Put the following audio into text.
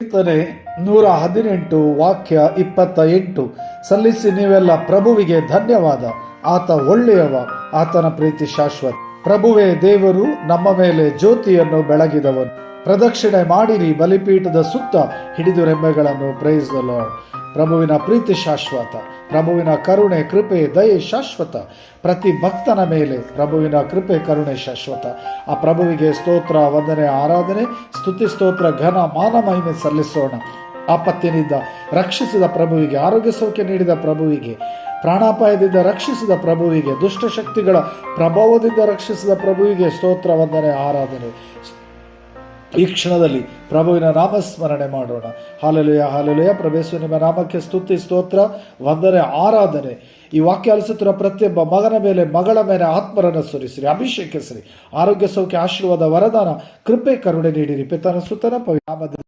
ಕೀರ್ತನೆ 118 ವಾಕ್ಯ 28. ಸಲ್ಲಿಸಿ ನೀವೆಲ್ಲ ಪ್ರಭುವಿಗೆ ಧನ್ಯವಾದ, ಆತ ಒಳ್ಳೆಯವ, ಆತನ ಪ್ರೀತಿ ಶಾಶ್ವತ. ಪ್ರಭುವೇ ದೇವರು, ನಮ್ಮ ಮೇಲೆ ಜ್ಯೋತಿಯನ್ನು ಬೆಳಗಿದವನು. ಪ್ರದಕ್ಷಿಣೆ ಮಾಡಿರಿ ಬಲಿಪೀಠದ ಸುತ್ತ ಹಿಡಿದು ರೆಂಬೆಗಳನ್ನು. Praise the lord. ಪ್ರಭುವಿನ ಪ್ರೀತಿ ಶಾಶ್ವತ, ಪ್ರಭುವಿನ ಕರುಣೆ ಕೃಪೆ ದಯೆ ಶಾಶ್ವತ. ಪ್ರತಿ ಭಕ್ತನ ಮೇಲೆ ಪ್ರಭುವಿನ ಕೃಪೆ ಕರುಣೆ ಶಾಶ್ವತ. ಆ ಪ್ರಭುವಿಗೆ ಸ್ತೋತ್ರ, ವಂದನೆ, ಆರಾಧನೆ, ಸ್ತುತಿ, ಸ್ತೋತ್ರ, ಘನ ಮಾನ ಮಹಿಮೆ ಸಲ್ಲಿಸೋಣ. ಆಪತ್ತಿನಿಂದ ರಕ್ಷಿಸಿದ ಪ್ರಭುವಿಗೆ, ಆರೋಗ್ಯ ಸೌಖ್ಯ ನೀಡಿದ ಪ್ರಭುವಿಗೆ, ಪ್ರಾಣಾಪಾಯದಿಂದ ರಕ್ಷಿಸಿದ ಪ್ರಭುವಿಗೆ, ದುಷ್ಟಶಕ್ತಿಗಳ ಪ್ರಭಾವದಿಂದ ರಕ್ಷಿಸಿದ ಪ್ರಭುವಿಗೆ ಸ್ತೋತ್ರ, ವಂದನೆ, ಆರಾಧನೆ. ಈ ಕ್ಷಣದಲ್ಲಿ ಪ್ರಭುವಿನ ನಾಮಸ್ಮರಣೆ ಮಾಡೋಣ. Hallelujah, hallelujah. ಪ್ರಭೇಸು ನಿಮ್ಮ ನಾಮಕ್ಕೆ ಸ್ತುತಿ, ಸ್ತೋತ್ರ, ವಂದನೆ, ಆರಾಧನೆ. ಈ ವಾಕ್ಯ ಆಲಿಸುತ್ತಿರುವ ಪ್ರತಿಯೊಬ್ಬ ಮಗನ ಮೇಲೆ, ಮಗಳ ಮೇಲೆ ಆತ್ಮರನ್ನು ಸುರಿಸಿರಿ, ಅಭಿಷೇಕಿಸಿರಿ. ಆರೋಗ್ಯ ಸೌಖ್ಯ, ಆಶೀರ್ವಾದ, ವರದಾನ, ಕೃಪೆ, ಕರುಣೆ ನೀಡಿರಿ. ಪಿತನ ಸುತನ ಪವಿತ್ರ ನಾಮದಲ್ಲಿ